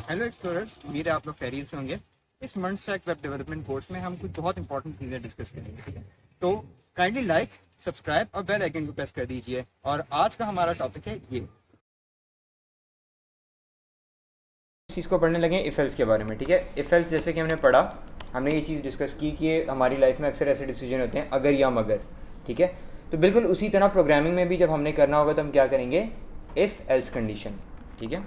Hello explorers, उम्मीद है आप लोग खैरियत से होंगे। इस month stack web development course में हम कुछ बहुत इंपॉर्टेंट चीज़ें डिस्कस करेंगे, ठीक है। तो काइंडली लाइक, सब्सक्राइब और बेल आइकन को प्रेस कर दीजिए। और आज का हमारा टॉपिक है ये। इस चीज़ को पढ़ने लगे इफ़ एल्स के बारे में, ठीक है। इफ़ एल्स जैसे कि हमने पढ़ा, हमने ये चीज़ डिस्कस की कि हमारी लाइफ में अक्सर ऐसे डिसीजन होते हैं अगर या मगर, ठीक है। तो बिल्कुल उसी तरह प्रोग्रामिंग में भी जब हमने करना होगा तो हम क्या करेंगे, इफ़ एल्स कंडीशन, ठीक है।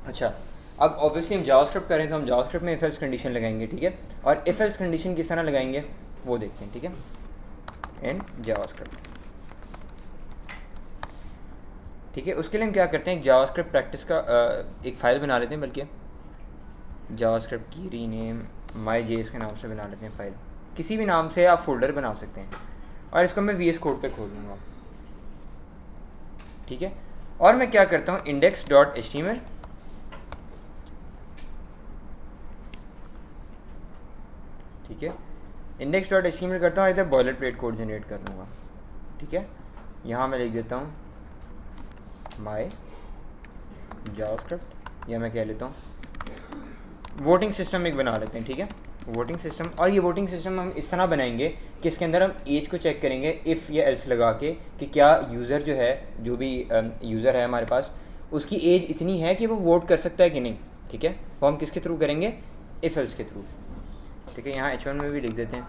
अच्छा, अब ऑब्वियसली हम जावास्क्रिप्ट करें तो हम जावास्क्रिप्ट में इफ़ एल्स कंडीशन लगाएंगे, ठीक है। और इफ़ एल्स कंडीशन किस तरह लगाएंगे वो देखते हैं, ठीक है, इन जावास्क्रिप्ट, ठीक है। उसके लिए हम क्या करते हैं, एक जावास्क्रिप्ट प्रैक्टिस का एक फ़ाइल बना लेते हैं, बल्कि जावास्क्रिप्ट की रीनेम माई.js के नाम से बना लेते हैं फ़ाइल। किसी भी नाम से आप फोल्डर बना सकते हैं और इसको मैं VS कोड पे खोल दूँगा, ठीक है। और मैं क्या करता हूँ, index.html, ठीक है, index.html करता हूँ और इधर बॉयलर प्लेट कोड जनरेट कर लूँगा, ठीक है। यहाँ मैं लिख देता हूँ माई जावास्क्रिप्ट, या मैं कह लेता हूँ वोटिंग सिस्टम एक बना लेते हैं, ठीक है, वोटिंग सिस्टम। और ये वोटिंग सिस्टम हम इस तरह बनाएंगे कि इसके अंदर हम एज को चेक करेंगे इफ़ या एल्स लगा के कि क्या यूज़र जो है, जो भी यूज़र है हमारे पास, उसकी एज इतनी है कि वो वोट कर सकता है कि नहीं, ठीक है। वो हम किसके थ्रू करेंगे, इफ़ एल्स के थ्रू, ठीक है। यहाँ H1 में भी लिख देते हैं,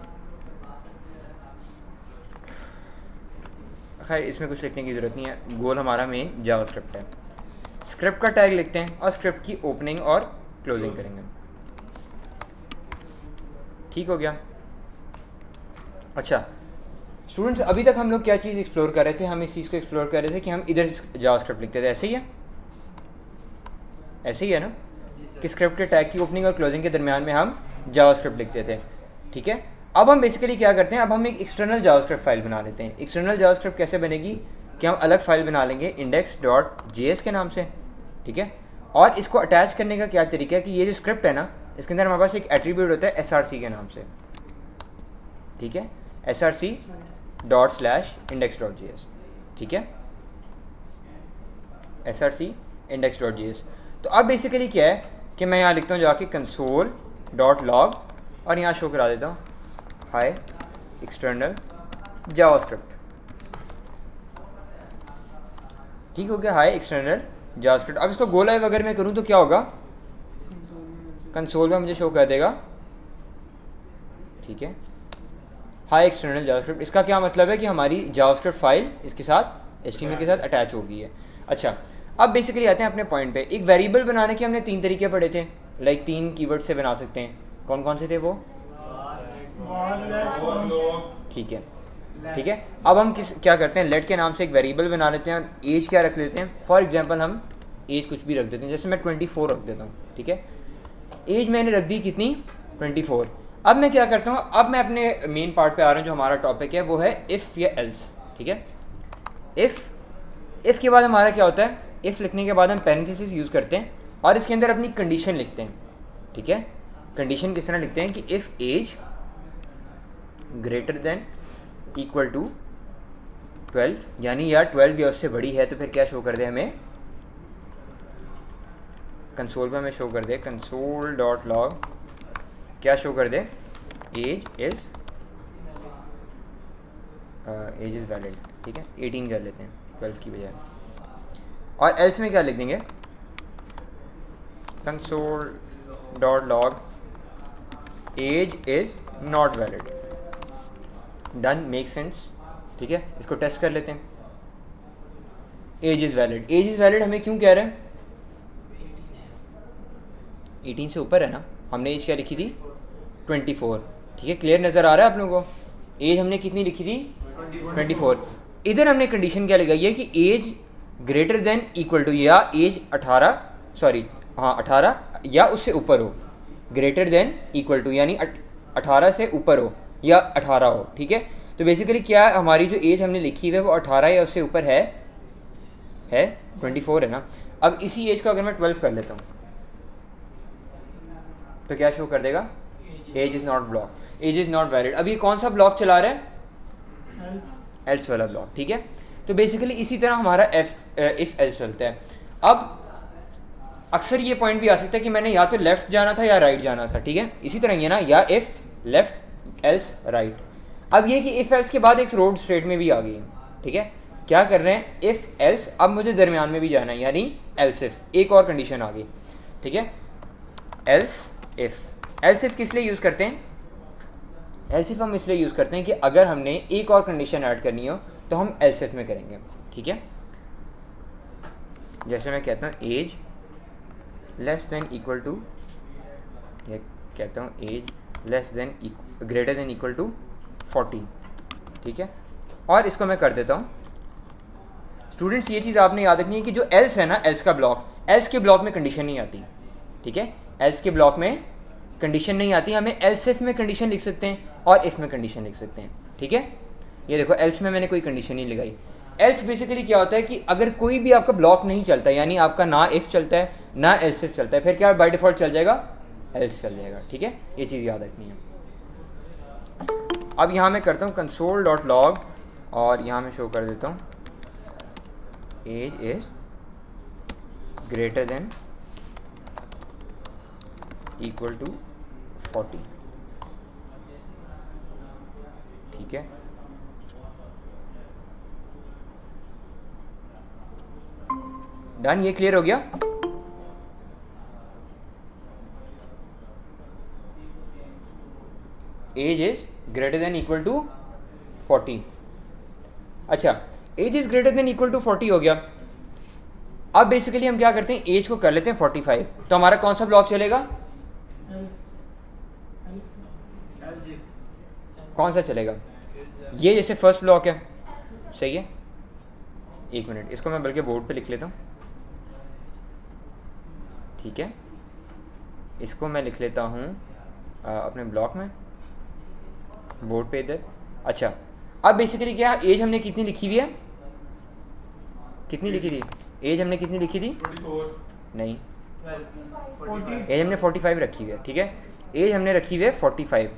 खैर इसमें कुछ लिखने की ज़रूरत नहीं है, गोल हमारा मेन जावास्क्रिप्ट है। स्क्रिप्ट का टैग लिखते हैं और स्क्रिप्ट की ओपनिंग और क्लोजिंग करेंगे, ठीक हो गया। अच्छा स्टूडेंट्स, अभी तक हम लोग क्या चीज़ एक्सप्लोर कर रहे थे, हम इस चीज़ को एक्सप्लोर कर रहे थे कि हम इधर जावास्क्रिप्ट लिखते थे, ऐसे ही है, ऐसे ही है ना, कि स्क्रिप्ट के टैग की ओपनिंग और क्लोजिंग के दरमियान में हम जावास्क्रिप्ट लिखते थे, ठीक है। अब हम बेसिकली क्या करते हैं, अब हम एक एक्सटर्नल जावास्क्रिप्ट फाइल बना लेते हैं। एक्सटर्नल जावास्क्रिप्ट कैसे बनेगी कि हम अलग फाइल बना लेंगे index.js के नाम से, ठीक है। और इसको अटैच करने का क्या तरीका है कि ये जो स्क्रिप्ट है ना, इसके अंदर हमारे पास एक एट्रीब्यूट होता है src के नाम से, ठीक है, src.index.js, ठीक है, src.index.js। तो अब बेसिकली क्या है कि मैं यहाँ लिखता हूँ जाके console.log और यहाँ शो करा देता हूँ हाई एक्सटर्नल जावास्क्रिप्ट, ठीक हो गया, हाई एक्सटर्नल जावास्क्रिप्ट। अब इसको गो लाइव अगर मैं करूँ तो क्या होगा, कंसोल में मुझे शो कर देगा, ठीक है, हाई एक्सटर्नल जावास्क्रिप्ट। इसका क्या मतलब है कि हमारी जावास्क्रिप्ट फाइल इसके साथ HTML के साथ अटैच हो गई है। अच्छा, अब बेसिकली आते हैं अपने पॉइंट पे। एक वेरिएबल बनाने के हमने 3 तरीके पढ़े थे, लाइक 3 कीवर्ड से बना सकते हैं। कौन कौन से थे वो, ठीक है, ठीक है। अब हम क्या करते हैं, लेट के नाम से एक वेरिएबल बना लेते हैं और एज क्या रख लेते हैं। फॉर एग्जांपल हम एज कुछ भी रख देते हैं, जैसे मैं 24 रख देता हूँ, ठीक है। एज मैंने रख दी कितनी, 24। अब मैं क्या करता हूँ, अब मैं अपने मेन पार्ट पे आ रहा हूँ, जो हमारा टॉपिक है वो है इफ़ या एल्स, ठीक है। इफ़ के बाद हमारा क्या होता है, इफ़ लिखने के बाद हम पैरेंथेसिस यूज़ करते हैं और इसके अंदर अपनी कंडीशन लिखते हैं, ठीक है। कंडीशन किस तरह लिखते हैं कि if age greater than equal to 12, यानी यार 12 या उससे बड़ी है तो फिर क्या शो कर दे हमें, कंसोल पर हमें शो कर दे console.log, क्या शो कर दे, एज इज़ वैलिड, ठीक है, 18 कर लेते हैं 12 की बजाय। और एल्स में क्या लिख देंगे, console.log age is not valid. Done, make sense, ठीक है। इसको टेस्ट कर लेते हैं, age is valid. Age is valid हमें क्यों कह रहे हैं, 18 से ऊपर है ना, हमने एज क्या लिखी थी, 24, ठीक है। क्लियर नज़र आ रहा है आप लोगों को, एज हमने कितनी लिखी थी, 24। इधर हमने कंडीशन क्या लगाई है कि age greater than equal to, या एज 18, सॉरी हाँ 18 या उससे ऊपर हो, ग्रेटर देन इक्वल टू यानी 18 से ऊपर हो या 18 हो, ठीक है। तो बेसिकली क्या हमारी जो एज हमने लिखी है वो 18 या उससे ऊपर है 24 है ना। अब इसी एज को अगर मैं 12 कर लेता हूँ तो क्या शो कर देगा, age is not block, age is not valid. अब ये कौन सा ब्लॉक चला रहा है, एल्स वाला ब्लॉक, ठीक है। तो बेसिकली इसी तरह हमारा इफ़ एल्स चलता है। अब अक्सर ये पॉइंट भी आ सकता है कि मैंने या तो लेफ्ट जाना था या राइट जाना था, ठीक है, इसी तरह ये ना, या इफ़ लेफ्ट एल्स राइट। अब ये कि इफ़ एल्स के बाद एक रोड स्ट्रेट में भी आ गई है, ठीक है, क्या कर रहे हैं, इफ़ एल्स, अब मुझे दरमियान में भी जाना है, यानी एल्स इफ, एक और कंडीशन आ गई, ठीक है, एल्स इफ। एल्स इफ किस लिए यूज़ करते हैं, एल्स इफ हम इसलिए यूज़ करते हैं कि अगर हमने एक और कंडीशन ऐड करनी हो तो हम एल्स इफ में करेंगे, ठीक है। जैसे मैं कहता हूँ age less than equal to, या कहता हूँ age less than greater than equal to 40, ठीक है, और इसको मैं कर देता हूँ। स्टूडेंट्स ये चीज़ आपने याद रखनी है कि जो एल्स है ना, एल्स का ब्लॉक, एल्स के ब्लॉक में कंडीशन नहीं आती, ठीक है, एल्स के ब्लॉक में कंडीशन नहीं आती, हमें एल्स इफ में कंडीशन लिख सकते हैं और इफ़ में कंडीशन लिख सकते हैं, ठीक है। ये देखो एल्स में मैंने कोई कंडीशन नहीं लगाई। एल्स बेसिकली क्या होता है कि अगर कोई भी आपका ब्लॉक नहीं चलता, यानी आपका ना इफ़ चलता है ना एल्स इफ चलता है, फिर क्या बाय डिफ़ॉल्ट चल जाएगा, एल्स चल जाएगा, ठीक है, ये चीज़ याद रखनी है। अब यहाँ मैं करता हूँ कंसोल डॉट लॉग और यहाँ मैं शो कर देता हूँ age is greater than equal to 40, ठीक है। डन, ये क्लियर हो गया। Age is greater than equal to 40। अच्छा, age is greater than equal to 40 हो गया। अब बेसिकली हम क्या करते हैं, एज को कर लेते हैं 45, तो हमारा कौन सा ब्लॉक चलेगा, कौन सा चलेगा, ये जैसे फर्स्ट ब्लॉक है, सही है। एक मिनट, इसको मैं बल्कि बोर्ड पे लिख लेता हूँ, ठीक है, इसको मैं लिख लेता हूँ अपने ब्लॉक में, बोर्ड पे इधर। अच्छा, अब बेसिकली क्या, एज हमने कितनी लिखी हुई है, कितनी लिखी थी, एज हमने कितनी लिखी थी, 44 नहीं, 40 एज हमने 45 रखी हुई है, ठीक है, एज हमने रखी हुई है 45।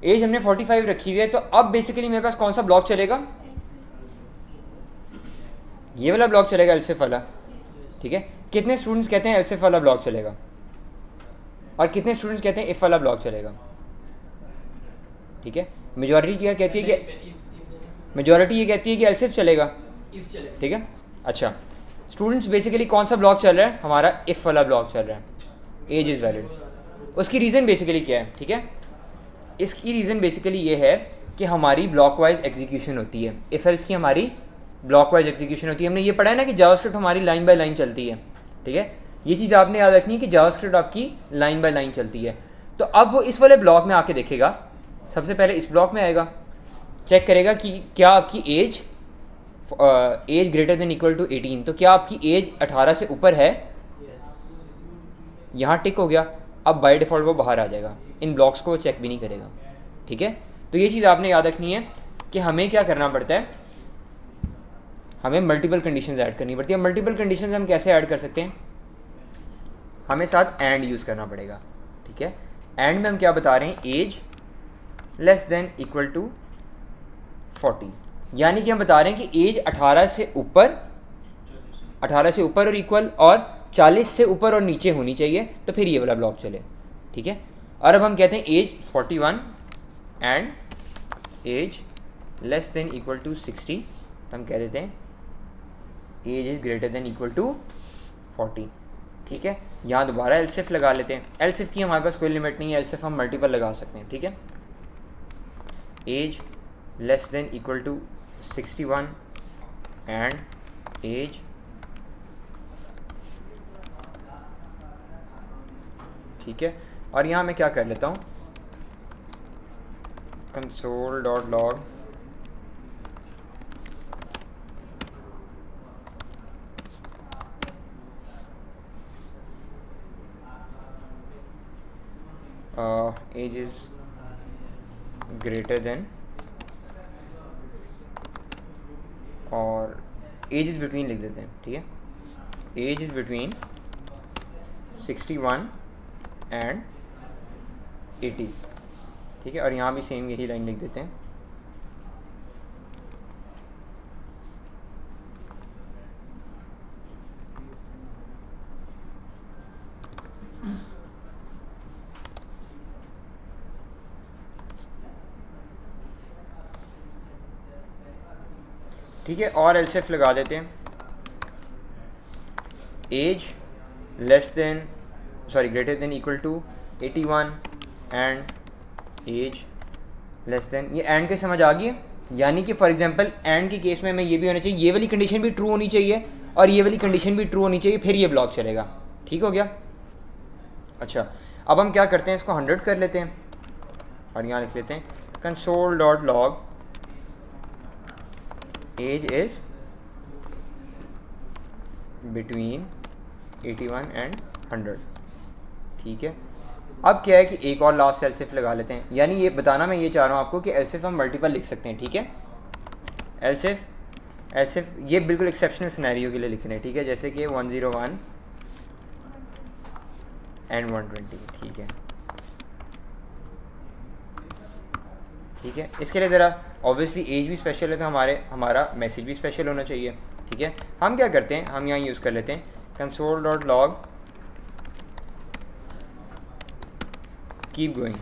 एज हमने 45 रखी हुई है, तो अब बेसिकली मेरे पास कौन सा ब्लॉक चलेगा, ये वाला ब्लॉक चलेगा, एल्सिफ वाला, ठीक है। कितने स्टूडेंट्स कहते हैं एल्सिफ वाला ब्लॉक चलेगा और कितने स्टूडेंट्स कहते हैं इफ वाला ब्लॉक चलेगा, ठीक है। मेजॉरिटी क्या कहती है कि, मेजॉरिटी ये कहती है कि एल्सिफ चलेगा, ठीक है। अच्छा, स्टूडेंट्स बेसिकली कौन सा ब्लॉक चल रहा है, हमारा इफ वाला ब्लॉक चल रहा है, एज इज़ वैलिड। उसकी रीज़न बेसिकली क्या है, ठीक है, इसकी रीज़न बेसिकली ये है कि हमारी ब्लॉक वाइज एग्जीक्यूशन होती है, इफ एल्स की हमारी ब्लॉक वाइज एग्जीक्यूशन होती है। हमने ये पढ़ा है ना कि जावास्क्रिप्ट हमारी लाइन बाय लाइन चलती है, ठीक है, ये चीज़ आपने याद रखनी है कि जावास्क्रिप्ट आपकी लाइन बाय लाइन चलती है। तो अब वो इस वाले ब्लॉक में आके देखेगा, सबसे पहले इस ब्लॉक में आएगा, चेक करेगा कि क्या आपकी age greater than equal to 18, तो क्या आपकी एज 18 से ऊपर है, यहाँ टिक हो गया। अब बाय डिफ़ॉल्ट वो बाहर आ जाएगा, इन ब्लॉक्स को वो चेक भी नहीं करेगा, ठीक है। तो ये चीज़ आपने याद रखनी है कि हमें क्या करना पड़ता है, हमें मल्टीपल कंडीशंस ऐड करनी पड़ती है। मल्टीपल कंडीशंस हम कैसे ऐड कर सकते हैं, हमें साथ एंड यूज़ करना पड़ेगा, ठीक है। एंड में हम क्या बता रहे हैं, age less than equal to 40, यानी कि हम बता रहे हैं कि एज 18 से ऊपर, 18 से ऊपर और इक्वल, और 40 से ऊपर और नीचे होनी चाहिए, तो फिर ये वाला ब्लॉक चले, ठीक है। और अब हम कहते हैं age 41 and age less than equal to 60, तो हम कह देते हैं age is greater than equal to 40, ठीक है। यहाँ दोबारा एल्सिफ लगा लेते हैं, एल्सिफ की हमारे पास कोई लिमिट नहीं है, एल्सिफ हम मल्टीपल लगा सकते हैं, ठीक है। Age less than equal to 61 and age ठीक है। और यहाँ मैं क्या कर लेता हूँ, console dot log age is greater than, और एज इज बिटवीन लिख देते हैं, ठीक है, एज इज बिटवीन 61 एंड 80, ठीक है। और यहाँ भी सेम यही लाइन लिख देते हैं, ठीक है, और एल्सेफ लगा देते हैं, age less than greater than equal to 81 and age less than, ये एंड के समझ आ गई है। यानी कि फॉर एग्जांपल एंड के केस में ये भी होना चाहिए, ये वाली कंडीशन भी ट्रू होनी चाहिए और ये वाली कंडीशन भी ट्रू होनी चाहिए, फिर ये ब्लॉक चलेगा। ठीक हो गया। अच्छा, अब हम क्या करते हैं, इसको 100 कर लेते हैं और यहाँ लिख लेते हैं console.log as is between 81 and 100। ठीक है, अब क्या है कि एक और लास्ट एल्सिफ लगा लेते हैं। यानी ये बताना मैं ये चाह रहा हूँ आपको कि एल्सिफ हम मल्टीपल लिख सकते हैं। ठीक है, एल्सिफ ये बिल्कुल एक्सेप्शनल सिनेरियो के लिए लिख रहे हैं। ठीक है, जैसे कि 101 एंड 120। ठीक है, ठीक है, इसके लिए ज़रा ऑब्वियसली एज भी स्पेशल है तो हमारा मैसेज भी स्पेशल होना चाहिए। ठीक है, हम क्या करते हैं, हम यहाँ यूज़ कर लेते हैं console.log keep going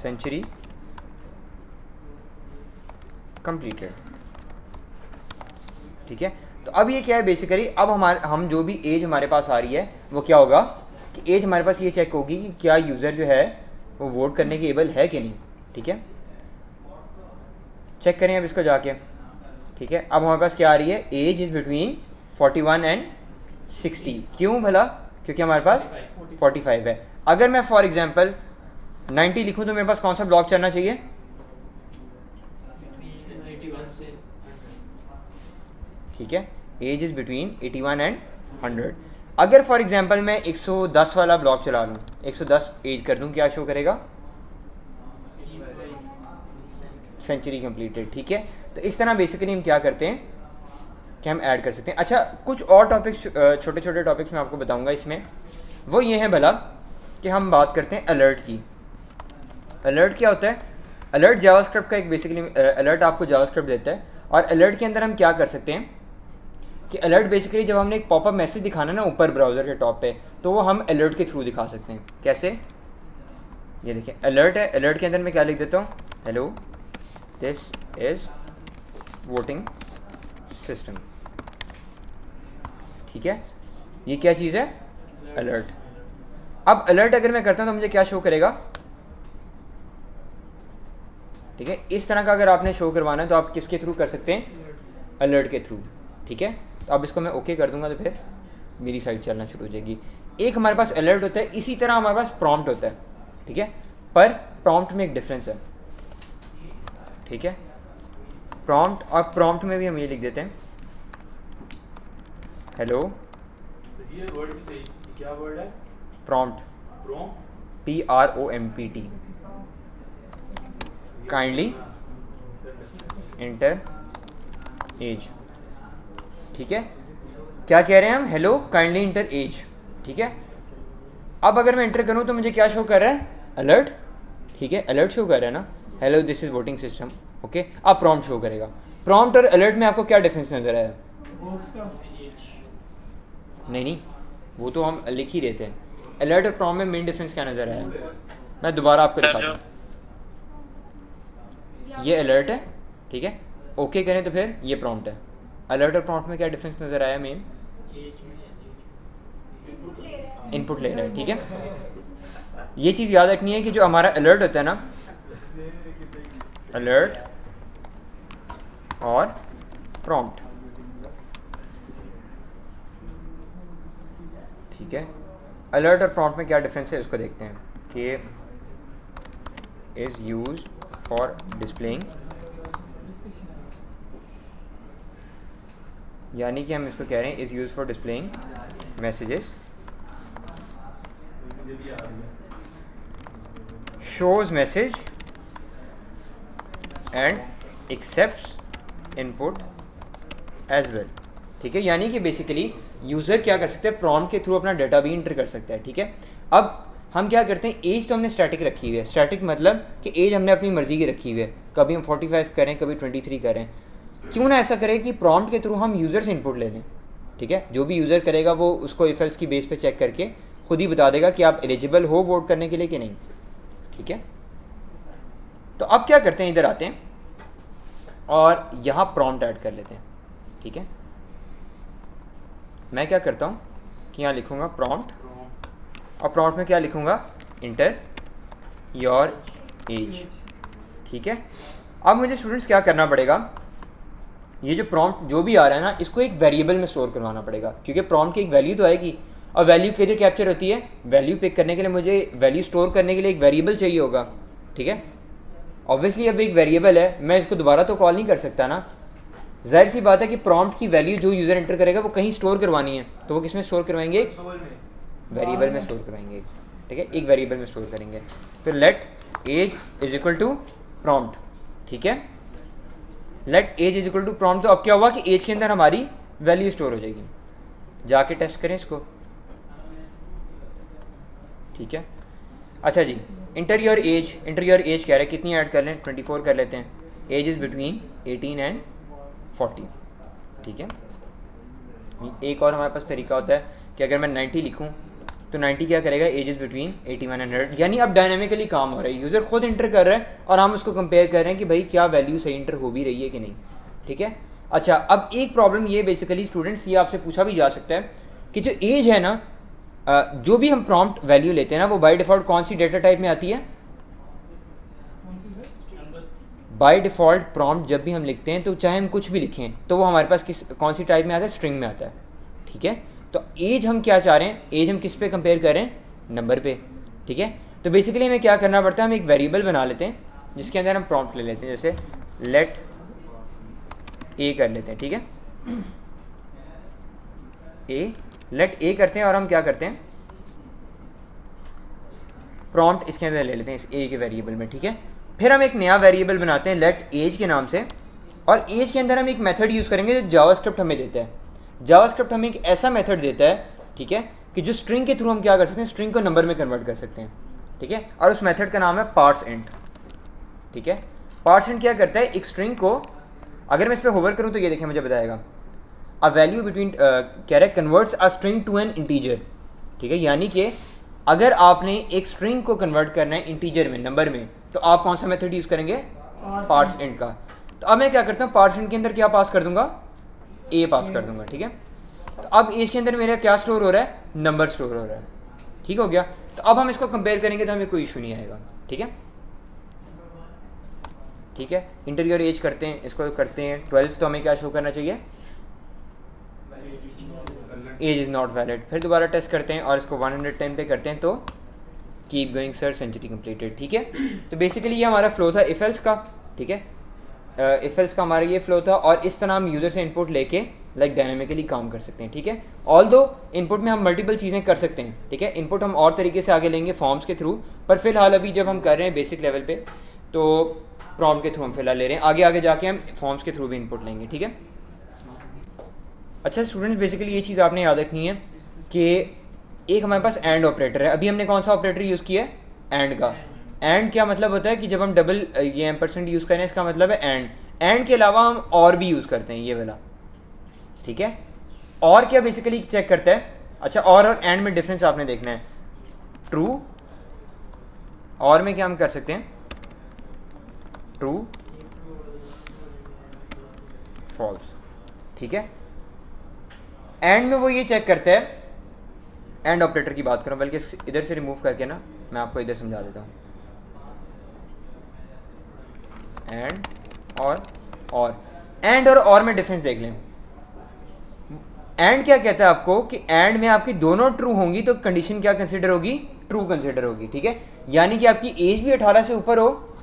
century completed. ठीक है, तो अब ये क्या है बेसिकली, अब हम जो भी एज हमारे पास आ रही है वो क्या होगा कि एज हमारे पास ये चेक होगी कि क्या यूज़र जो है वो वोट करने के एबल है कि नहीं। ठीक है, चेक करें अब इसको जाके। ठीक है, अब हमारे पास क्या आ रही है, एज इज़ बिटवीन 41 एंड 60। क्यों भला, क्योंकि हमारे पास 45 है। अगर मैं फॉर एग्जांपल 90 लिखूं तो मेरे पास कौन सा ब्लॉक चलना चाहिए, 81 से ठीक है, एज इज़ बिटवीन 81 एंड 100। अगर फॉर एग्जांपल मैं 110 वाला ब्लॉक चला लूँ, 110 एज कर दूँ, क्या शो करेगा, सेंचुरी कंप्लीटेड। ठीक है, तो इस तरह बेसिकली हम क्या करते हैं कि हम ऐड कर सकते हैं। अच्छा, कुछ और टॉपिक्स, छोटे छोटे टॉपिक्स मैं आपको बताऊंगा इसमें। वो ये हैं भला कि हम बात करते हैं अलर्ट की। अलर्ट क्या होता है, अलर्ट जावास्क्रिप्ट का एक बेसिकली अलर्ट आपको जावास्क्रिप्ट देता है और अलर्ट के अंदर हम क्या कर सकते हैं कि अलर्ट बेसिकली जब हमने एक पॉपअप मैसेज दिखाना ना ऊपर ब्राउज़र के टॉप पे, तो वो हम अलर्ट के थ्रू दिखा सकते हैं। कैसे, ये देखिए अलर्ट है, अलर्ट के अंदर मैं क्या लिख देता हूँ, hello this is voting system. ठीक है, ये क्या चीज़ है, अलर्ट। अब अलर्ट अगर मैं करता हूँ तो मुझे क्या शो करेगा, ठीक है, इस तरह का अगर आपने शो करवाना है तो आप किसके थ्रू कर सकते हैं, अलर्ट के थ्रू। ठीक है, तो अब इसको मैं ओके कर दूंगा तो फिर मेरी साइट चलना शुरू हो जाएगी। एक हमारे पास अलर्ट होता है, इसी तरह हमारे पास प्रॉम्प्ट होता है। ठीक है, पर प्रॉम्प्ट में एक डिफरेंस है। ठीक है, प्रॉम्प्ट और प्रॉम्प्ट में भी हम ये लिख देते हैं हेलो, ये वर्ड भी सही, क्या वर्ड है, prompt, PROMPT, kindly enter age. ठीक है, क्या कह रहे हैं हम, हेलो काइंडली इंटर एज। ठीक है, अब अगर मैं इंटर करूं तो मुझे क्या शो कर रहा है, अलर्ट। ठीक है, अलर्ट शो कर रहा है ना, hello this is voting system. Okay, अब प्रॉम्प्ट शो करेगा। प्रॉम्प्ट और अलर्ट में आपको क्या डिफरेंस नजर आया, नहीं, वो तो हम लिख ही रहे थे। अलर्ट और प्रॉम्प्ट में मेन डिफरेंस क्या नजर आया, मैं दोबारा आपको दिखाता हूँ। ये अलर्ट है, ठीक है, ओके करें तो फिर ये प्रॉम्प्ट है। अलर्ट और प्रॉम्प्ट में क्या डिफरेंस नजर आया, मेन इनपुट ले रहा है। ठीक है, ये चीज़ याद रखनी है कि जो हमारा अलर्ट होता है ना, अलर्ट और प्रॉम्प्ट, ठीक है, अलर्ट और प्रॉम्प्ट में क्या डिफरेंस है उसको देखते हैं कि इज़ यूज फॉर डिस्प्लेइंग, यानी कि हम इसको कह रहे हैं is use for displaying messages, shows message and accepts input as well। ठीक है, यानी कि बेसिकली यूज़र क्या कर सकते हैं, प्रॉम्प्ट के थ्रू अपना डाटा भी इंटर कर सकता है। ठीक है, अब हम क्या करते हैं, एज तो हमने स्टैटिक रखी हुई है। स्टैटिक मतलब कि एज हमने अपनी मर्जी की रखी हुई है, कभी हम 45 करें, कभी 23 करें। क्यों ना ऐसा करें कि प्रॉम्प्ट के थ्रू हम यूज़र से इनपुट ले लें। ठीक है, जो भी यूज़र करेगा वो उसको इफ एल्स की बेस पे चेक करके खुद ही बता देगा कि आप एलिजिबल हो वोट करने के लिए कि नहीं। ठीक है, तो अब क्या करते हैं, इधर आते हैं और यहाँ प्रॉम्प्ट ऐड कर लेते हैं, ठीक है। मैं क्या करता हूँ कि यहाँ लिखूँगा प्रॉम्प्ट, और प्रॉम्प्ट में क्या लिखूँगा, इंटर योर एज, ठीक है। अब मुझे स्टूडेंट्स क्या करना पड़ेगा, ये जो प्रॉम्प्ट जो भी आ रहा है ना, इसको एक वेरिएबल में स्टोर करवाना पड़ेगा, क्योंकि प्रॉम्प्ट की एक वैल्यू तो आएगी, और वैल्यू किधर कैप्चर होती है, वैल्यू पिक करने के लिए मुझे वैल्यू स्टोर करने के लिए एक वेरिएबल चाहिए होगा, ठीक है। ऑब्वियसली अब एक वेरिएबल है, मैं इसको दोबारा तो कॉल नहीं कर सकता ना, जाहिर सी बात है कि प्रॉम्प्ट की वैल्यू जो यूज़र एंटर करेगा वो कहीं स्टोर करवानी है, तो वो किस में स्टोर करवाएंगे, एक वेरिएबल में स्टोर करवाएंगे, ठीक है, एक वेरिएबल में स्टोर करेंगे। तो let age is equal to prompt, ठीक है, let age is equal to prompt. तो अब क्या हुआ कि एज के अंदर हमारी वैल्यू स्टोर हो जाएगी, जाके टेस्ट करें इसको, ठीक है। अच्छा जी, enter your age, enter your age कह रहे हैं, कितनी ऐड कर लें, 24 कर लेते हैं, एज इज़ बिटवीन 18 एंड 40, ठीक है। एक और हमारे पास तरीका होता है कि अगर मैं 90 लिखूं तो 90 क्या करेगा, एज इज़ बिटवीन 81 एंड 100, यानी अब डायनामिकली काम हो रहा है, यूज़र खुद इंटर कर रहा है और हम उसको कंपेयर कर रहे हैं कि भाई क्या वैल्यू सही इंटर हो भी रही है कि नहीं, ठीक है। अच्छा, अब एक प्रॉब्लम ये बेसिकली स्टूडेंट्स, ये आपसे पूछा भी जा सकता है कि जो एज है ना, जो भी हम प्रॉम्प्ट वैल्यू लेते हैं ना, वो बाय डिफ़ॉल्ट कौन सी डेटा टाइप में आती है, बाय डिफ़ॉल्ट प्रॉम्प्ट जब भी हम लिखते हैं तो चाहे हम कुछ भी लिखें तो वो हमारे पास कौन सी टाइप में आता है, स्ट्रिंग में आता है, ठीक है। तो एज हम क्या चाह रहे हैं, एज हम किस पे कंपेयर कर रहे हैं, नंबर पे, ठीक है। तो बेसिकली हमें क्या करना पड़ता है, हम एक वेरिएबल बना लेते हैं जिसके अंदर हम प्रॉम्प्ट ले लेते हैं, जैसे लेट ए कर लेते हैं, ठीक है, ए, लेट ए करते हैं और हम क्या करते हैं, प्रॉम्प्ट इसके अंदर ले लेते हैं इस ए के वेरिएबल में, ठीक है। फिर हम एक नया वेरिएबल बनाते हैं लेट एज के नाम से, और एज के अंदर हम एक मेथड यूज़ करेंगे जो जावास्क्रिप्ट हमें देता है। जावास्क्रिप्ट हमें एक ऐसा मेथड देता है, ठीक है, कि जो स्ट्रिंग के थ्रू हम क्या कर सकते हैं, स्ट्रिंग को नंबर में कन्वर्ट कर सकते हैं, ठीक है। और उस मेथड का नाम है पार्सइंट, ठीक है। पार्सइंट क्या करता है, एक स्ट्रिंग को अगर मैं इस पर होवर करूँ तो ये देखें मुझे बताएगा, अ वैल्यू बिटवीन कह रहा है converts a string to an integer, ठीक है, यानी कि अगर आपने एक स्ट्रिंग को कन्वर्ट करना है इंटीजर में, नंबर में, तो आप कौन सा मेथड यूज़ करेंगे, पार्सइंट का। तो अब मैं क्या करता हूँ, पार्सइंट के अंदर क्या पास कर दूंगा, ए पास कर दूंगा, ठीक है। तो अब एज के अंदर मेरा क्या स्टोर हो रहा है, नंबर स्टोर हो रहा है, ठीक हो गया। तो अब हम इसको कंपेयर करेंगे तो हमें कोई इशू नहीं आएगा, ठीक है, ठीक है। इंटर योर एज करते हैं, इसको करते हैं 12, तो हमें क्या शो करना चाहिए, एज इज़ नॉट वैलिड। फिर दोबारा टेस्ट करते हैं और इसको 110 पे करते हैं, तो keep going sir, century completed, ठीक है। तो बेसिकली ये हमारा फ्लो था इफ एल्स का, ठीक है, इफ एल्स का हमारा ये फ्लो था, और इस तरह हम यूज़र से इनपुट लेके लाइक डायनामिकली काम कर सकते हैं, ठीक है। ऑल्दो इनपुट में हम मल्टीपल चीज़ें कर सकते हैं, ठीक है, इनपुट हम और तरीके से आगे लेंगे फॉर्म्स के थ्रू, पर फिलहाल अभी जब हम कर रहे हैं बेसिक लेवल पे तो प्रॉम्प्ट के थ्रू हम फिलहाल ले रहे हैं, आगे आगे जाके हम फॉर्म्स के थ्रू भी इनपुट लेंगे, ठीक है। अच्छा स्टूडेंट्स, बेसिकली ये चीज़ आपने याद रखनी है कि एक हमारे पास एंड ऑपरेटर है, अभी हमने कौन सा ऑपरेटर यूज़ किया है, एंड का। एंड क्या मतलब होता है कि जब हम डबल ये एम्परसेंट यूज़ करें, इसका मतलब है एंड। एंड के अलावा हम और भी यूज़ करते हैं, ये वाला, ठीक है। और क्या बेसिकली चेक करता है, अच्छा और एंड में डिफरेंस आपने देखना है, ट्रू और में क्या हम कर सकते हैं, ट्रू फॉल्स, ठीक है। एंड में वो ये चेक करता है, एंड ऑपरेटर की बात करूं, बल्कि इधर से रिमूव करके ना मैं आपको इधर समझा देता हूँ, एंड और एंड और में डिफरेंस देख लें। एंड क्या कहता है आपको कि एंड में आपकी दोनों ट्रू होंगी तो कंडीशन क्या कंसिडर होगी, ट्रू कंसिडर होगी, ठीक है। यानी कि आपकी एज भी 18 से ऊपर हो,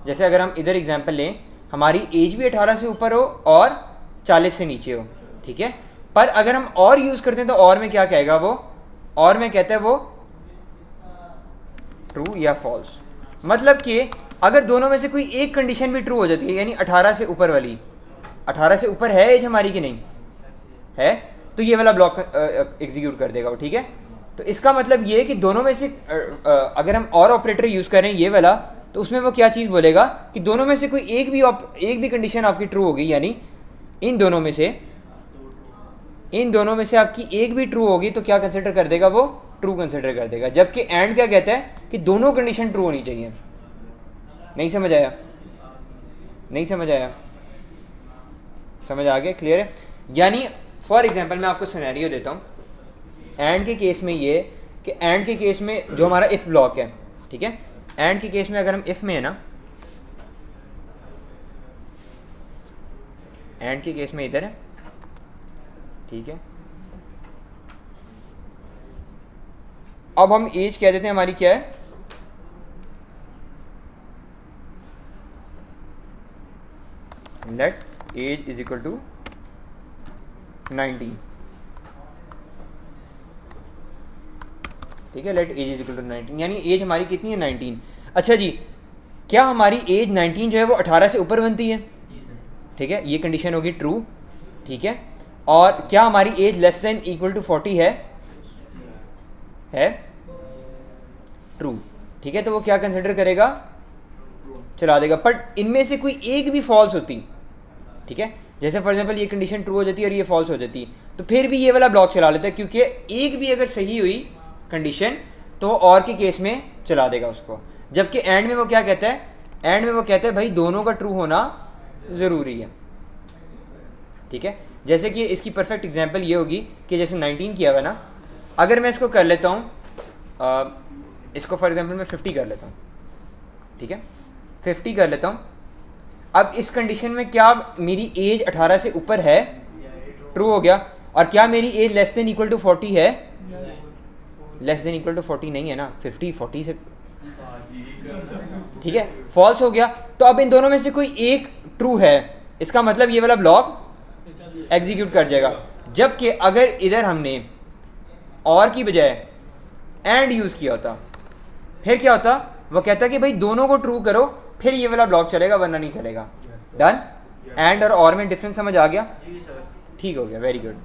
जैसे अगर हम इधर एग्जांपल लें, हमारी एज भी 18 से ऊपर हो और 40 से नीचे हो, ठीक है। पर अगर हम और यूज़ करते हैं तो और में क्या कहेगा वो, और में कहता है वो ट्रू या फॉल्स। मतलब कि अगर दोनों में से कोई एक कंडीशन भी ट्रू हो जाती है, यानी 18 से ऊपर वाली, 18 से ऊपर है एज हमारी कि नहीं है, तो ये वाला ब्लॉक एग्जीक्यूट कर देगा वो, ठीक है। तो इसका मतलब ये है कि दोनों में से अगर हम और ऑपरेटर यूज़ करें ये वाला, तो उसमें वो क्या चीज़ बोलेगा कि दोनों में से कोई एक भी कंडीशन आपकी ट्रू होगी, यानी इन दोनों में से आपकी एक भी ट्रू होगी तो क्या कंसिडर कर देगा वो, ट्रू कंसिडर कर देगा। जबकि एंड क्या कहता है कि दोनों कंडीशन ट्रू होनी चाहिए, नहीं समझ आया? नहीं समझ आया? समझ आ गया? क्लियर है? यानी फॉर एग्जांपल मैं आपको सिनेरियो देता हूँ। एंड के केस में ये कि एंड के केस में जो हमारा इफ़ ब्लॉक है, ठीक है, एंड के केस में अगर हम इफ़ में है ना, एंड के केस में इधर है, ठीक है, अब हम एज कह देते हैं हमारी क्या है, let age is equal to 19, ठीक है, let age is equal to 19, यानी एज हमारी कितनी है 19। अच्छा जी, क्या हमारी एज 19 जो है वो 18 से ऊपर बनती है? ठीक है, ये कंडीशन होगी ट्रू, ठीक है। और क्या हमारी age less than equal to 40 है ट्रू, ठीक है, तो वो क्या कंसिडर करेगा, चला देगा। बट इनमें से कोई एक भी फॉल्स होती, ठीक है, जैसे फॉर एग्जांपल ये कंडीशन ट्रू हो जाती है और ये फॉल्स हो जाती, तो फिर भी ये वाला ब्लॉक चला लेता है, क्योंकि एक भी अगर सही हुई कंडीशन तो और के केस में चला देगा उसको। जबकि एंड में वो क्या कहता है, एंड में वो कहता है भाई दोनों का ट्रू होना ज़रूरी है, ठीक है। जैसे कि इसकी परफेक्ट एग्जांपल ये होगी कि जैसे 19 किया हुआ ना, अगर मैं इसको कर लेता हूँ, इसको फॉर एग्जांपल मैं 50 कर लेता हूँ, ठीक है, 50 कर लेता हूँ। अब इस कंडीशन में क्या मेरी एज 18 से ऊपर है, ट्रू हो गया, और क्या मेरी age less than equal to 40 है, लेस देन इक्वल टू 40 नहीं है ना, 50 40 से, ठीक है, फॉल्स हो गया। तो अब इन दोनों में से कोई एक ट्रू है, इसका मतलब ये वाला ब्लॉक एग्जीक्यूट कर जाएगा। जबकि अगर इधर हमने और की बजाय एंड यूज़ किया होता, फिर क्या होता, वो कहता कि भाई दोनों को ट्रू करो, फिर ये वाला ब्लॉक चलेगा, वरना नहीं चलेगा। डन? एंड और में डिफरेंस समझ आ गया? ठीक हो गया, वेरी गुड।